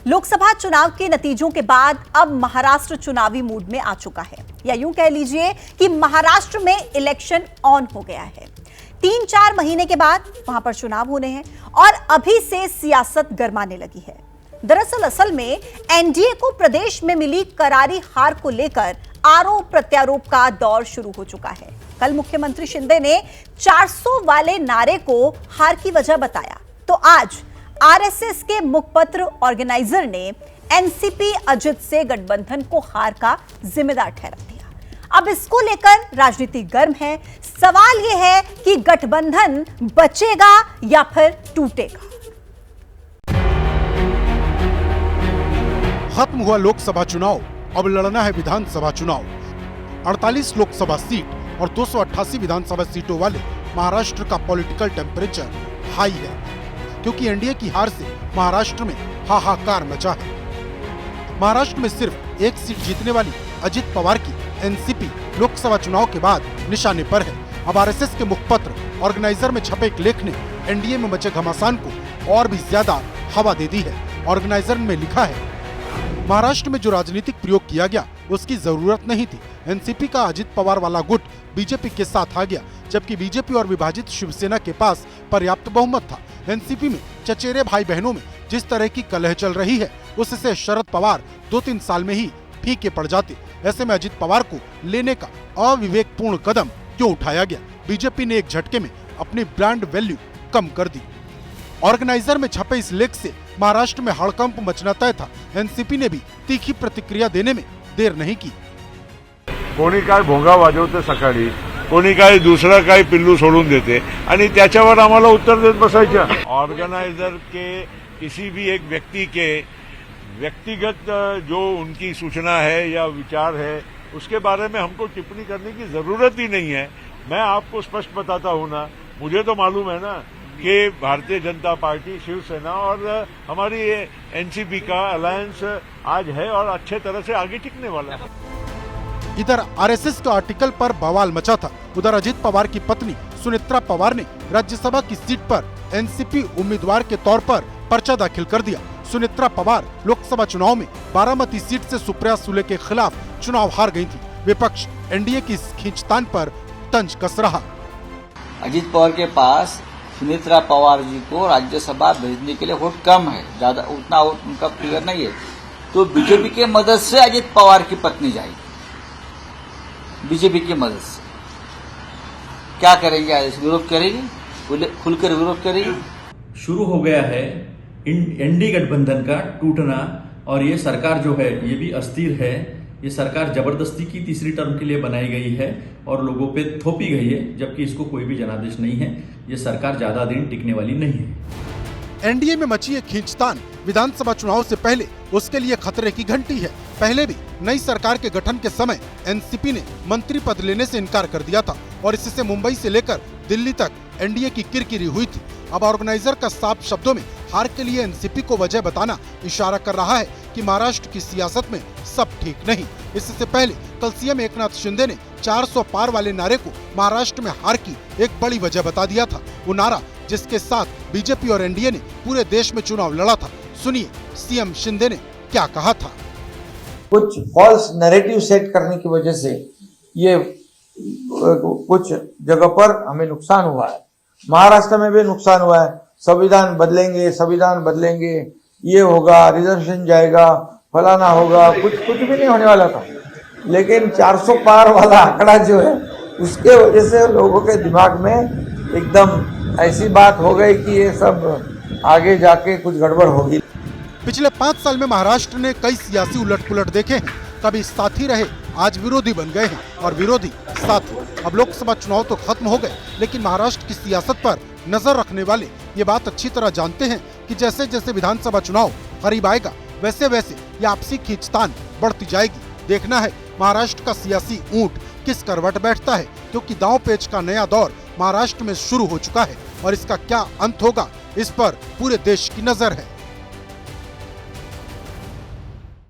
लोकसभा चुनाव के नतीजों के बाद अब महाराष्ट्र चुनावी मूड में आ चुका है, या यूं कह लीजिए कि महाराष्ट्र में इलेक्शन ऑन हो गया है। 3-4 महीने के बाद वहां पर चुनाव होने हैं और अभी से सियासत गरमाने लगी है। दरअसल असल में एनडीए को प्रदेश में मिली करारी हार को लेकर आरोप प्रत्यारोप का दौर शुरू हो चुका है। कल मुख्यमंत्री शिंदे ने 400 वाले नारे को हार की वजह बताया, तो आज आरएसएस के मुखपत्र ऑर्गेनाइजर ने एनसीपी अजित से गठबंधन को हार का जिम्मेदार ठहरा दिया। अब इसको लेकर राजनीति गर्म है। सवाल यह है कि गठबंधन बचेगा या फिर टूटेगा। खत्म हुआ लोकसभा चुनाव, अब लड़ना है विधानसभा चुनाव। 48 लोकसभा सीट और 288 विधानसभा सीटों वाले महाराष्ट्र का पॉलिटिकल टेम्परेचर हाई है, क्योंकि एनडीए की हार से महाराष्ट्र में हाहाकार मचा है। महाराष्ट्र में सिर्फ एक सीट जीतने वाली अजित पवार की एनसीपी लोकसभा चुनाव के बाद निशाने पर है। अब आरएसएस के मुखपत्र ऑर्गेनाइजर में छपे एक लेख ने एनडीए में मचे घमासान को और भी ज्यादा हवा दे दी है। ऑर्गेनाइजर में लिखा है, महाराष्ट्र में जो राजनीतिक प्रयोग किया गया उसकी जरूरत नहीं थी। एनसीपी का अजित पवार वाला गुट बीजेपी के साथ आ गया, जबकि बीजेपी और विभाजित शिवसेना के पास पर्याप्त बहुमत था। एनसीपी में चचेरे भाई बहनों में जिस तरह की कलह चल रही है, उससे शरद पवार 2-3 साल में ही फीके पड़ जाते। ऐसे में अजित पवार को लेने का अविवेकपूर्ण कदम क्यों उठाया गया? बीजेपी ने एक झटके में अपनी ब्रांड वैल्यू कम कर दी। ऑर्गेनाइजर में छपे इस लेख से महाराष्ट्र में हड़कंप मचना तय था। एनसीपी ने भी तीखी प्रतिक्रिया देने में देर नहीं की। कोणी काय भोंगा वाजवते सकाळी, कोणी काय दुसरा काय पिल्लू सोडून देते आणि त्याच्यावर आम्हाला उत्तर देत बसायचं। ऑर्गेनाइजर के किसी भी एक व्यक्ति के व्यक्तिगत जो उनकी सूचना है या विचार है, उसके बारे में हमको टिप्पणी करने की जरूरत ही नहीं है। मैं आपको स्पष्ट बताता हूँ ना, मुझे तो मालूम है ना कि भारतीय जनता पार्टी, शिवसेना और हमारी एनसीपी का अलायंस आज है और अच्छे तरह से आगे टिकने वाला है। इधर आरएसएस के आर्टिकल पर बवाल मचा था। उधर अजित पवार की पत्नी सुनेत्रा पवार ने राज्यसभा की सीट पर एनसीपी उम्मीदवार के तौर पर पर्चा दाखिल कर दिया। सुनेत्रा पवार लोकसभा चुनाव में बारामती सीट से सुप्रिया सुले के खिलाफ चुनाव हार गई थी। विपक्ष एनडीए की इस खींचतान पर तंज कस रहा। अजित पवार के पास सुनेत्रा पवार जी को राज्यसभा भेजने के लिए वोट कम है, ज्यादा उतना उनका फिगर नहीं है, तो बीजेपी की मदद से अजित पवार की पत्नी जाएगी। बीजेपी की मदद से क्या करेंगे? विरोध करेगी, खुलकर विरोध करेगी। शुरू हो गया है एनडीए गठबंधन का टूटना, और ये सरकार जो है ये भी अस्थिर है। ये सरकार जबरदस्ती की तीसरी टर्म के लिए बनाई गई है और लोगों पे थोपी गई है, जबकि इसको कोई भी जनादेश नहीं है। ये सरकार ज्यादा दिन टिकने वाली नहीं है। एनडीए में मची ये खींचतान विधानसभा चुनाव से पहले उसके लिए खतरे की घंटी है। पहले भी नई सरकार के गठन के समय एनसीपी ने मंत्री पद लेने से इनकार कर दिया था और इससे मुंबई से लेकर दिल्ली तक एनडीए की किरकिरी हुई थी। अब ऑर्गेनाइजर का साफ शब्दों में हार के लिए एनसीपी को वजह बताना इशारा कर रहा है कि महाराष्ट्र की सियासत में सब ठीक नहीं। इससे पहले कल सीएम एकनाथ शिंदे ने 400 पार वाले नारे को महाराष्ट्र में हार की एक बड़ी वजह बता दिया था। वो नारा जिसके साथ बीजेपी और एनडीए ने पूरे देश में चुनाव लड़ा था। सुनिए सीएम शिंदे ने क्या कहा था। कुछ फॉल्स नैरेटिव सेट करने की वजह से ये कुछ जगह पर हमें नुकसान हुआ है। महाराष्ट्र में भी नुकसान हुआ है। संविधान बदलेंगे, ये होगा, रिजर्वेशन जाएगा, फलाना होगा, कुछ भी नहीं होने वाला था। लेकिन 400 पार वाला आंकड़ा जो है, उसके वजह से लोगों के दिमाग में एकदम ऐसी बात हो गई कि ये सब आगे जाके कुछ गड़बड़ होगी। पिछले 5 साल में महाराष्ट्र ने कई सियासी उलट-पुलट देखे हैं। कभी साथी रहे, आज विरोधी बन गए हैं और विरोधी साथी। अब लोकसभा चुनाव तो खत्म हो गए, लेकिन महाराष्ट्र की सियासत पर नजर रखने वाले ये बात अच्छी तरह जानते हैं कि जैसे जैसे विधानसभा चुनाव करीब आएगा, वैसे वैसे ये आपसी खींचतान बढ़ती जाएगी। देखना है महाराष्ट्र का सियासी ऊंट किस करवट बैठता है, क्योंकि दांव पेच का नया दौर महाराष्ट्र में शुरू हो चुका है और इसका क्या अंत होगा, इस पर पूरे देश की नजर है।